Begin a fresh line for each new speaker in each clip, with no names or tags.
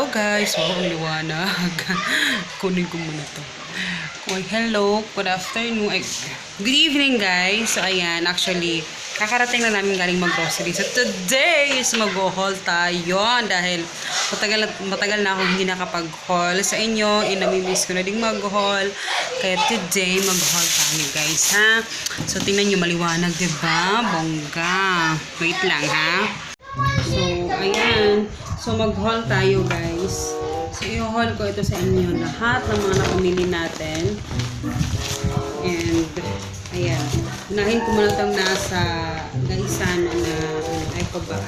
Hello guys! Wow, ang liwanag. Kunin ko muna to. Okay, hello. Good afternoon. Good evening guys. So ayan, actually, kakarating na namin galing mag-grocery. So today is mag-haul tayo. Dahil matagal na akong hindi nakapag-haul sa inyo. Namimiss ko na ding mag-haul. Kaya today, mag-haul tayo guys, ha? So tingnan nyo, maliwanag, diba? Bongga. Wait lang, ha? So, ayan. So, mag-haul tayo, guys. So, i-haul ko ito sa inyo. Lahat ng mga napamili natin. And, ayan. Unahin ko muna itong nasa gaisana na, ay ko ba?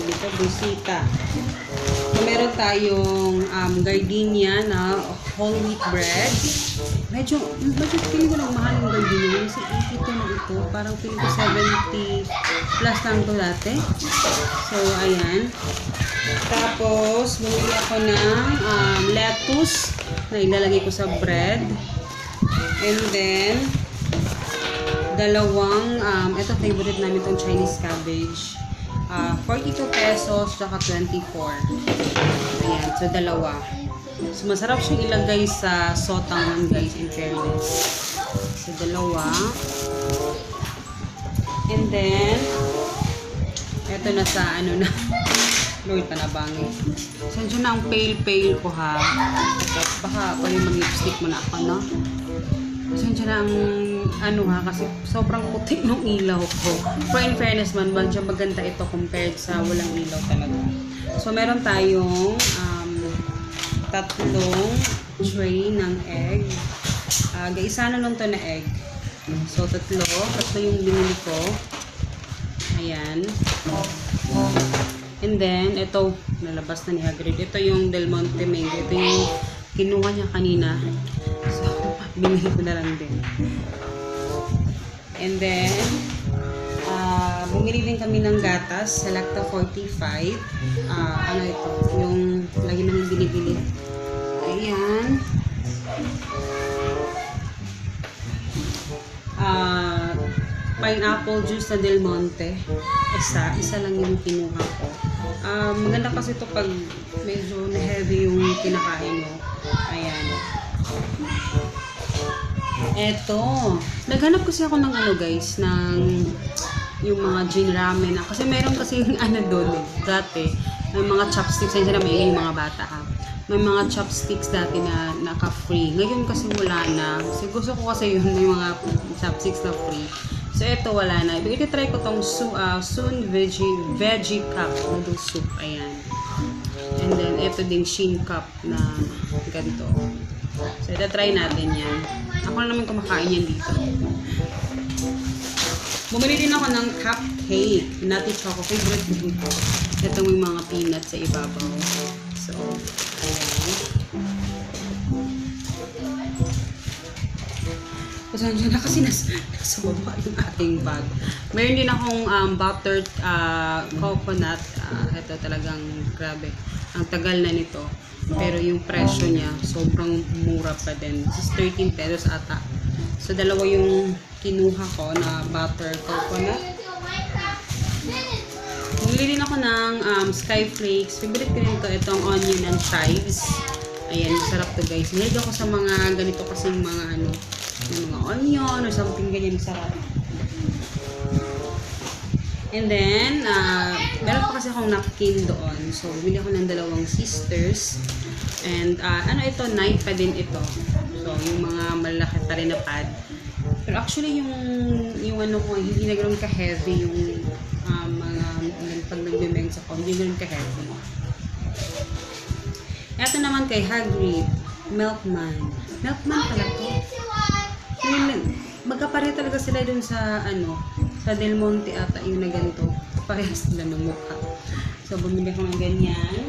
Dito, busita. So, meron tayong gardenia na whole wheat bread. Medyo feeling ko lang mahal yung gardenia. Kasi 82 na ito. Parang feeling ko 70 plus lang ito dati. So, ayan. Tapos, bumili ako ng lettuce na ilalagay ko sa bread. And then, dalawang, ito favorite namin itong Chinese cabbage. 42 pesos, tsaka 24. Ayan, so dalawa. So, masarap siyang ilagay sa sotanghon, guys, in fairness. So, dalawa. And then, ito na sa, ano na, Lord, panabangin. So, dyan na ang pale-pale ko, ha. Baka pwede mag-lipstick mo na ako, no? So, dyan na ang, ano ha, kasi sobrang puti ng ilaw ko. Pero in fairness man, medyo maganda ito compared sa walang ilaw talaga. So, meron tayong, tatlong tray ng egg. Gaisa na lang to na egg. So, tatlo yung binili ko. Ayan. And then, ito, nalabas na ni Hagrid. Ito yung Del Monte Mango. Ito yung kinuha niya kanina. So, binili ko na lang din. And then, bumili din kami ng gatas, Selecta 45. Ano ito? Yung lagi namin binibili. Ayan. Pineapple juice na Del Monte. Isa lang yung kinuha ko. Maganda kasi ito pag medyo na-heavy yung kinakain mo. Ayan. Eto. Naghanap kasi ako ng ano guys, ng yung mga gin ramen. Kasi meron kasi ano doon dati. May mga chopsticks. Ayun sila may yung mga bata ha. May mga chopsticks dati na naka-free. Ngayon kasi wala na. Kasi gusto ko kasi yun yung mga chopsticks na free. So, ito wala na. Iti-try ko tong Soon Veggie Cup noodle soup. Ayan. And then, ito din Shin Cup na ganito. So, iti-try natin yan. Ako na naman kumakain yan dito. Bumili din ako ng cupcake. Nutty choco. Favorite din ko. Ito yung mga peanuts sa ibabaw. So, ayan. Pasensya na kasi nasa baba yung ating bag. Mayroon din akong buttered coconut. Ito talagang grabe. Ang tagal na nito. Pero yung presyo niya, sobrang mura pa din. This is 13 pesos ata. So, dalawa yung kinuha ko na buttered coconut. Bumili din ako ng Sky Flakes. Favorite ko rin ito. Itong onion and chives. Ayan, masarap to guys. Mahilig ako sa mga ganito kasing mga ano, yung mga onion or something ganyan, masarap. And then, meron pa kasi akong napkin doon. So, bumili ako ng dalawang sisters. And, ano ito, knife pa din ito. So, yung mga malaki pa rin na pad. Pero actually, yung ano ko, hindi na ganoon ka-heavy yung mga pag nagbe-mensa ko, hindi ganoon ka-heavy. Ito naman kay Hagrid, Milkman. Milkman pala to. Magkapare talaga sila dun sa ano, sa Del Monte ata yung na ganito. Parehas sila ng mukha. So, bumili ko ng ganyan.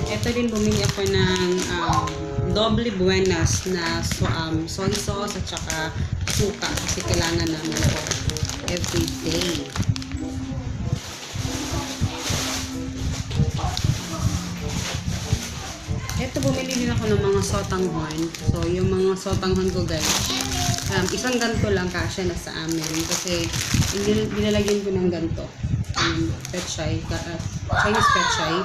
Ito din bumili ako ng Doble Buenas na soy sauce at saka suka kasi kailangan namin ito everyday. Ito, bumili din ako ng mga sotanghon. So, yung mga sotanghon ko guys, isang ganto lang kasya na sa amin. Kasi, nilalagyan ko ng ganto. petchay, Chinese petchay.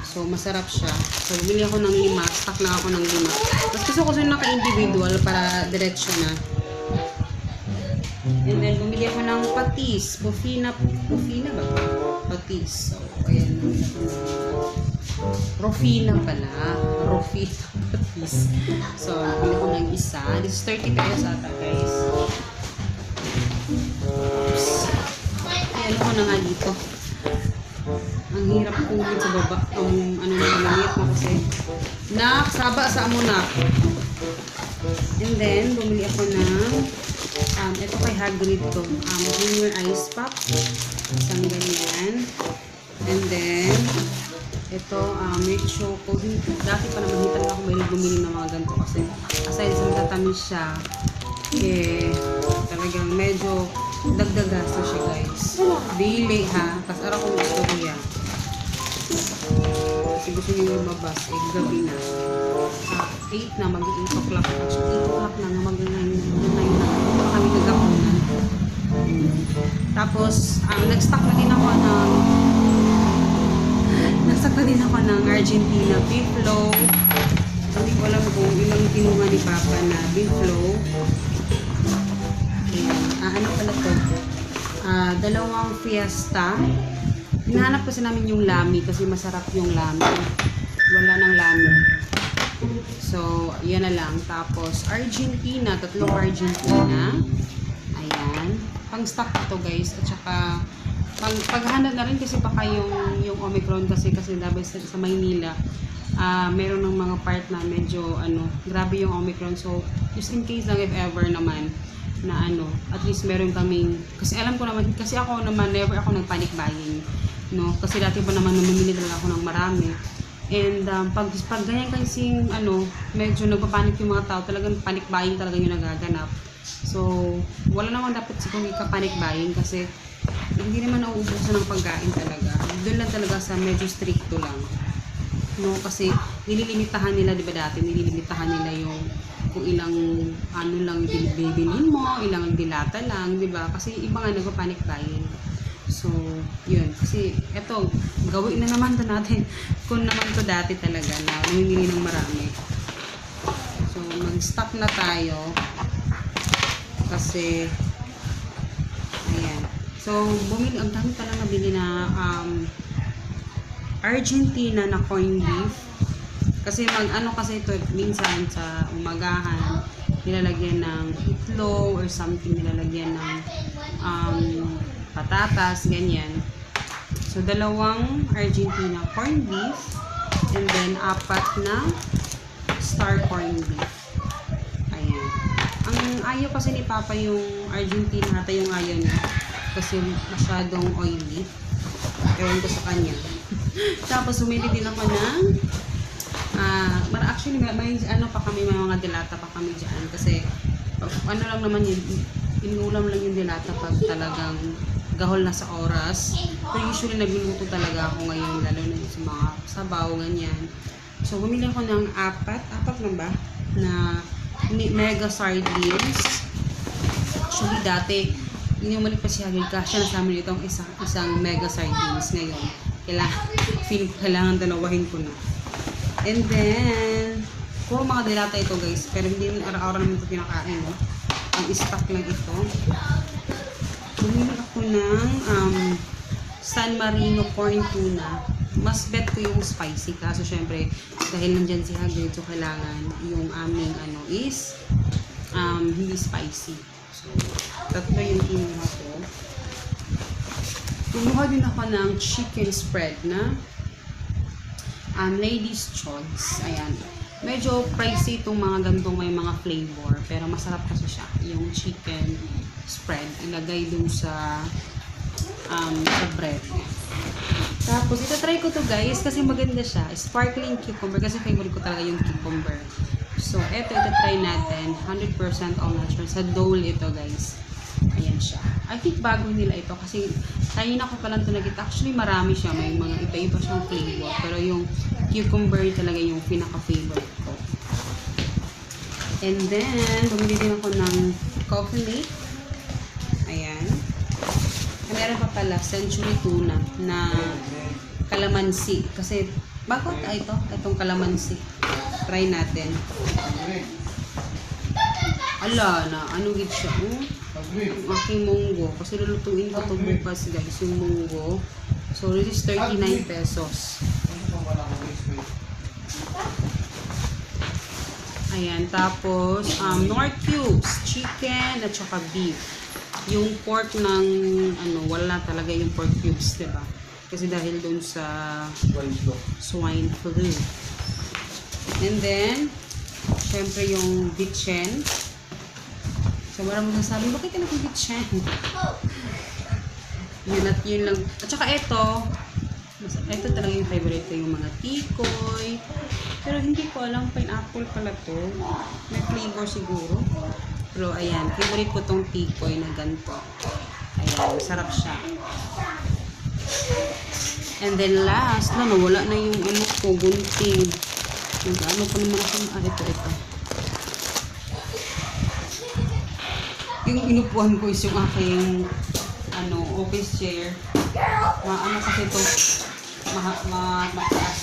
So, masarap siya. So, bumili ako ng 5. Stock lang ako ng 5. Mas gusto ko siya naka-individual para diretso na. And then, bumili ako ng patis. Bufina ba? Patis. So, ayan. Rofina pala. Rofina patis. So, bumili ako ng isa. This is 30 pesos ata, guys. Oops. Ayan ako na nga dito. Ang hirap kunin sa baba. Ang ano na maliit mo kasi. Saba sa amo na. And then, bumili ako ng ito kay Hagrid to. Junior Ice Pop. Isang ganyan. And then, ito, may choco. Dati pa naman, hindi talaga ako mahilig bumili ng mga ganito kasi aside sa matatamis siya, talagang medyo dagdagasto siya, guys. Daily, ha? Tapos araw kong gusto ko yan. Kasi gusto niyo lumabas, gabi na. 8 na, mag-8 o'clock na. 8 o'clock na, mag-9 na. Kami nag-apunan. Tapos, nag-stock na din ako ng Argentina beef loaf. Hindi ko alam kung ilang kinuha ni Papa na beef loaf. Ayan. Ano pala to? 2 fiesta. Hinahanap kasi namin yung lami kasi masarap yung lami. Wala ng lami. So, yan na lang. Tapos, Argentina. 3 Argentina. Ayan. Pang-stock ito, guys. At saka, paghanap na rin kasi baka yung Omicron kasi dapat sa Maynila, meron ng mga part na medyo, grabe yung Omicron. So, just in case lang if ever naman, na at least meron kaming, kasi alam ko naman, kasi ako naman, never ako nag-panic buying. No? Kasi dati pa naman namimili talaga ako ng marami. And pag ganyan kasing medyo nagpapanik yung mga tao, talagang panic buying talaga yung nagaganap. So, wala naman dapat siguro ika-panic buying kasi hindi naman nauubusan ng pagkain talaga. Doon lang talaga sa medyo stricto lang. No, kasi nililimitahan nila, di ba dati, nililimitahan nila yung kung ilang lang yung bibilhin mo, ilang dilata lang, di ba? Kasi iba nga nagpa-panic buying. So, yun. Kasi, eto, gawin na naman to natin. Kung naman to dati talaga na namimili ng marami. So, mag-stock na tayo. Kasi, ayan. So, ang dami pala nabili na Argentina na corned beef. Kasi kasi ito, minsan sa umagahan, nilalagyan ng itlog or something, nilalagyan ng patatas, ganyan. So, 2 Argentina corned beef and then 4 na star corned beef. Ayan. Ang ayaw kasi ni Papa yung Argentina, hata yung ayaw niya kasi masyadong oily. Ewan ko sa kanya. Tapos, humili din ako ng actually, may pa kami, may mga dilata pa kami dyan kasi lang naman yun, inulam lang yung dilata pag talagang gahol na sa oras. Pero usually nagluluto talaga ako ngayon, lalo na sa mga sabaw, ganyan. So, bumili ako ng 4 lang ba? Na mega sardines. Actually, dati, inumalik pa si Hagrid siya na sa amin itong isang mega sardines ngayon. Kailangan dalawahin ko na. And then, puro mga dilata ito, guys. Pero hindi naman araw-araw naman ito pinakain, no? Ang stock lang ito. Bumili ako ng San Marino corn tuna. Mas bet ko yung spicy. Kaso syempre, dahil nandyan si Hagrid, so kailangan yung aming is hindi spicy. So, 3 yung kinuha ko. Kumuha din ako ng chicken spread na ladies choice. Ayan. Medyo pricey itong mga gantong may mga flavor. Pero masarap kasi siya. Yung chicken spread. Ilagay dun sa bread. Tapos, itatry ko to guys kasi maganda siya. Sparkling cucumber. Kasi favorite ko talaga yung cucumber. So, itatry natin. 100% all natural. Sa Dole ito guys. Ayan siya. I think bago nila ito kasi kanina ko pa lang ito nakita. Actually, marami siya. May mga iba-iba siyang flavor. Pero yung cucumber talaga yung pinaka-favorite ko. And then, bumili din ako ng coffee mate. Ayan. Meron meron pa pala Century Tuna na calamansi. Kasi, bakit? Itong calamansi. Try natin. Ala na, ano gid siya? Ang aking munggo. Kasi lulutuin ko to bukas guys, yung munggo. So, this is 39 pesos. Ayan, tapos, North Cubes, chicken, at saka beef. Yung pork ng, wala talaga yung pork cubes, diba? Kasi dahil dun sa swine flu. And then, syempre yung bitchen. So, maraming nasabi, bakit ka nag-bitchen? Yun at yun lang. At saka ito talaga yung favorite ko, yung mga tikoy. Pero hindi ko alam, pineapple pala to. May flavor siguro. Pero ayan, favorite ko tong tikoy na ganito. Ayan, masarap siya. And then last, nawala na yung gunting. Ano pa naman ako, ito. Yung inupuan ko is yung aking office chair. Kasi ito, mataas.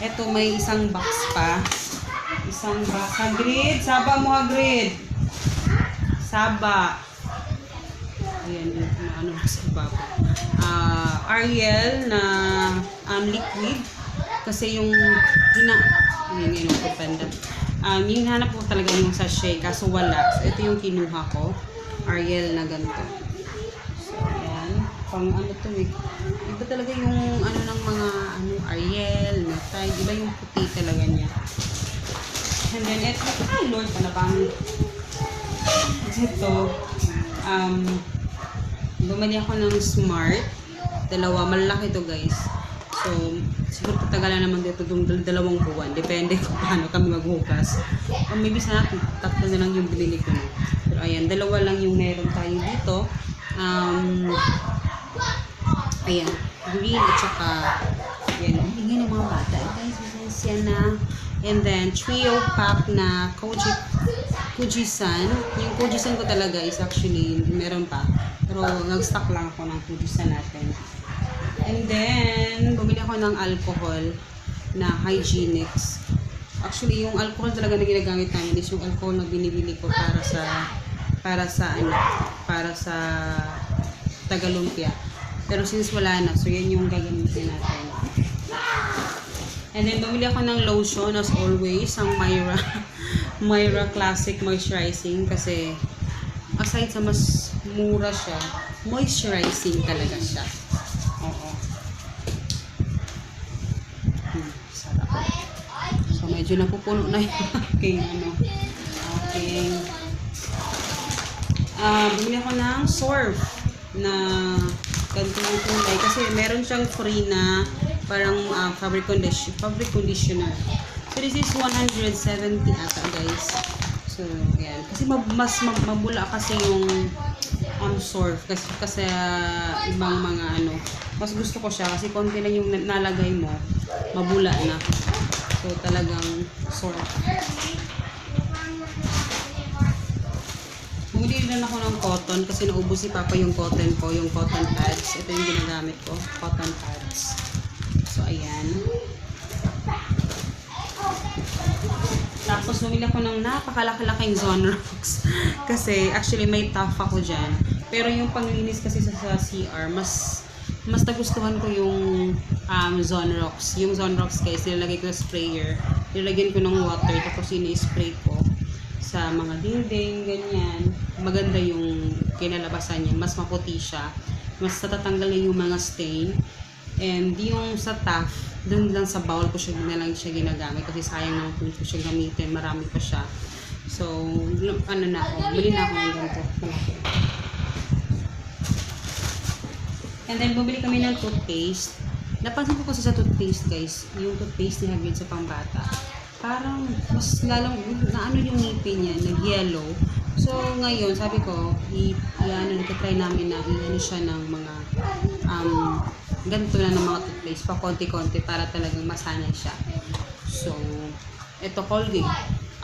Ito, may isang box pa. Hagrid, saba mo Hagrid. Saba. Ayan, sa baba. Ariel na liquid. Kasi yung yung hanap ko talaga yung sachet. Kaso wala. So, ito yung kinuha ko. Ariel na ganito. So, ayan. Pang to eh. Iba talaga yung ng mga Ariel na tide. Iba yung puti talaga niya. And then ito, Lord, bang ito, bumili ako ng Smart. Dalawa, malaki to guys. So, siguro patagalan naman dito itong 2 buwan. Depende kung paano kami maghugas. O maybe sana 3 na lang yung binili ko. Pero ayan, 2 lang yung meron tayo dito. Ayan, green at saka yan, ingin ng mga bata. Guys, yan na. And then, trio pack na Kujisan. Yung Kujisan ko talaga is actually, meron pa. Pero nag-stock lang ako ng Kujisan natin. And then, bumili ako ng alcohol na Hygienix. Actually, yung alcohol talaga na ginagamit namin is yung alcohol na binibili ko para sa Tagalumpia. Pero since wala na, so yan yung gagamitin natin. And then, bumili ako ng lotion as always, ang Myra Classic Moisturizing kasi aside sa mas mura siya, moisturizing talaga siya. Oo. Sarap. So, medyo napupuno na yung aking bumili ako ng Surf na ganito yung kulay kasi meron siyang free na parang fabric conditioner. So this is 170 ata guys. So ayan. Kasi mas mabula kasi yung Surf kasi ibang mga mas gusto ko siya kasi konti lang yung nalagay mo, mabula na. So talagang Surf. Bumili din ako ng cotton kasi naubos si Papa yung cotton ko, yung cotton pads. Ito yung ginagamit ko, cotton pads. So, ayan. Tapos, bumili ako ng napakalaki-laking Zonrox. Kasi, actually, may tough ako dyan. Pero yung panglinis kasi sa CR, mas nagustuhan ko yung Zonrox. Yung Zonrox guys, nilalagay ko sa sprayer. Nilagyan ko ng water, tapos ini-spray ko sa mga dingding, ganyan. Maganda yung kinalabasan niya. Mas maputi siya. Mas natatanggal niya yung mga stain. And yung sa taf, dun lang sa bowl ko siya ginagamit kasi sayang naman kung ko siya gamitin. Marami pa siya. So, bili na ako ng ganito. And then, bumili kami ng toothpaste. Napansin ko kasi sa toothpaste, guys, yung toothpaste ni Hagrid sa pangbata, parang mas lalong yung ngipin niya, nag-yellow. So, ngayon, sabi ko, nagtatry namin na siya ng mga ganito na ng mga toothpaste, pa konti-konti para talagang masanay siya. So, ito Colgate.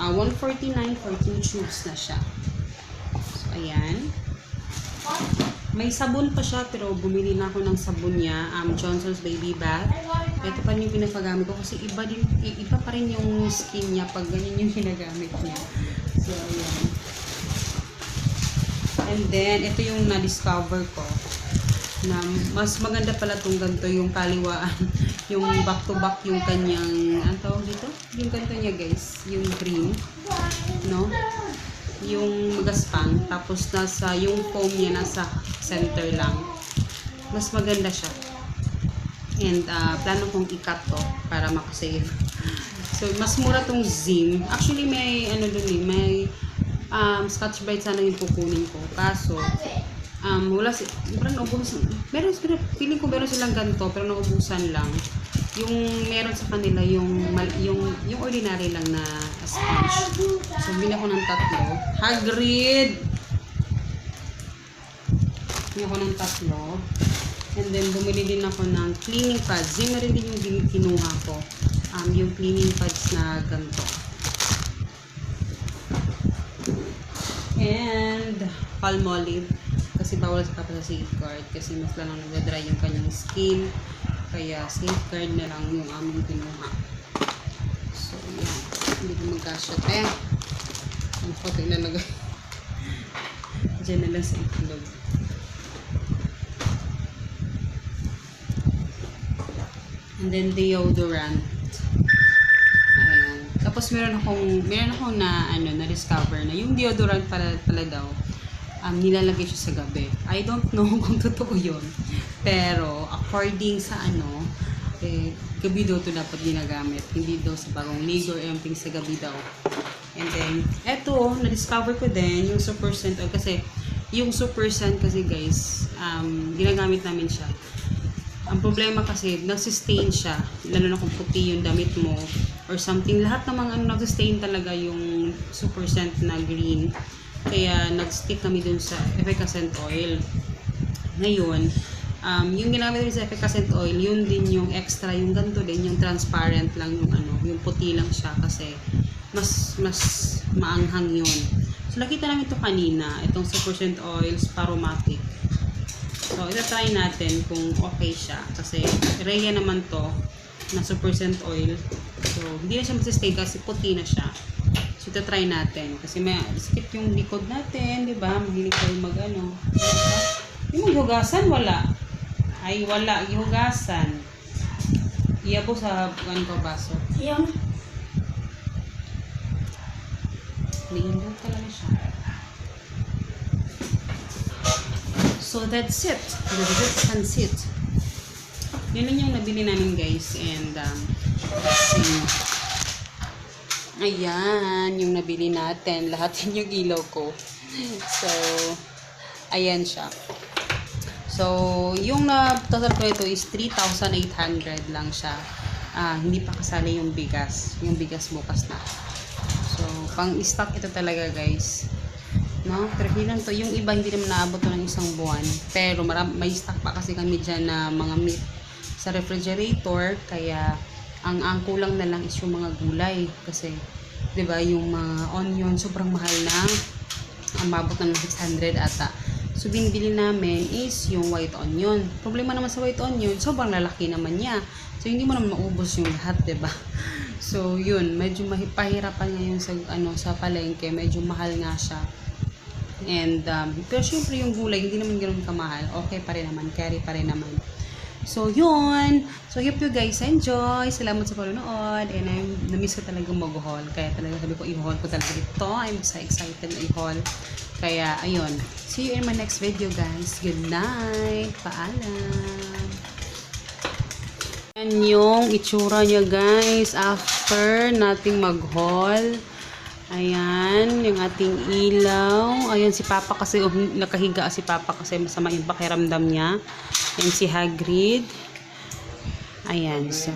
149 for 2 tubes na siya. So, ayan. May sabon pa siya, pero bumili na ako ng sabon niya, Johnson's Baby Bath. Ito pa rin yung pinapagamit ko kasi iba pa rin yung skin niya pag ganyan yung ginagamit niya. So, ayan. And then, ito yung na-discover ko na mas maganda pala itong ganito, yung kaliwaan, yung back-to-back yung kanyang, ano tawag dito? Yung ganito niya guys, yung cream, no? Yung magaspang, tapos yung foam niya nasa center lang. Mas maganda siya. And plano kong i-cut to para makasave. So, mas mura tong Zim. Actually, may ano dun eh, may Scotch Brite sana yung kukunin ko. Kaso, wala parang naubusan. Feeling ko meron silang ganito, pero naubusan lang. Yung meron sa kanila yung ordinary lang na sponge. So, bili ako ng 3. Hagrid! Bili ako ng 3. And then, bumili din ako ng cleaning pads. Yun na rin din yung kinuha ko. Yung cleaning pads na ganito. And, Palmolive. Kasi bawal sa kapag sa safeguard. Kasi mas lang nagdadry yung kanyang skin. Kaya safeguard na lang yung aming kinuha. So, yan. Hindi ko magkasya. Ang photo ilalagay. Diyan na lang sa itlog. And then, deodorant. Ayan. Tapos, meron akong na-discover na yung deodorant pala daw, nilalagay siya sa gabi. I don't know kung totoo yun. Pero, according sa gabi daw ito dapat ginagamit. Hindi daw sa bagong ligo or anything sa gabi daw. And then, eto, na-discover ko din yung Super Scent Oil. Kasi, yung Super Scent kasi guys, ginagamit namin siya. Ang problema kasi, nagsistain siya. Lalo na kung puti yung damit mo or something. Lahat ng mga nagsistain talaga yung Super Scent na green. Kaya nag-stick kami dun sa effervescent oil. Ngayon, yung ginamit rin sa effervescent oil, yun din yung extra, yung ganito din, yung transparent lang yung yung puti lang siya kasi mas maanghang yun. So, nakita namin ito kanina, itong Super Scent Oil Sparomatic. So, ita-try natin kung okay siya kasi Rhea naman to na Super Scent Oil. So, hindi na siya magsistay kasi puti na siya. So, ito-try natin. Kasi may skip yung likod natin, di ba? Mahilig tayo mag-ano. Yung maghugasan, wala. Ay, wala. Ihugasan. Iyabo sa baso.
Yung
Liindot talaga siya. So, that's it. That's it. Yun yung nabili namin, guys. And, let's see. Ayan, yung nabili natin. Lahat yun yung ilaw ko. So, ayan siya. So, yung total ko ito is 3,800 lang siya. Hindi pa kasali yung bigas. Yung bigas bukas na. So, pang-stock ito talaga guys. No? Pero hilang to. Yung iba hindi naman naabot to ng isang buwan. Pero may stock pa kasi kami dyan na mga meat sa refrigerator. Kaya, ang kulang na lang is yung mga gulay kasi 'di ba yung mga onion sobrang mahal na, umabot ng 600 ata. So binibili namin is yung white onion. Problema naman sa white onion, sobrang lalaki naman niya. So hindi mo naman maubos yung lahat, 'di ba? So yun, medyo mahipahirapan ngayon sa palengke, medyo mahal nga siya. And pero syempre yung gulay hindi naman ganoon kamahal. Okay pa rin naman, carry pa rin naman. So, yun. So, hope you guys enjoy. Salamat sa panonood. And na-miss ko talaga mag-haul. Kaya talaga sabi ko, i-haul ko talaga ito. I'm so excited na i-haul. Kaya, ayun. See you in my next video, guys. Good night. Paalam. Yan yung itsura niya, guys. After nating mag-haul. Ayan, yung ating ilaw. Ayan si Papa kasi, nakahiga si Papa kasi masama yung pakiramdam niya. Ayan si Hagrid. Ayan, so.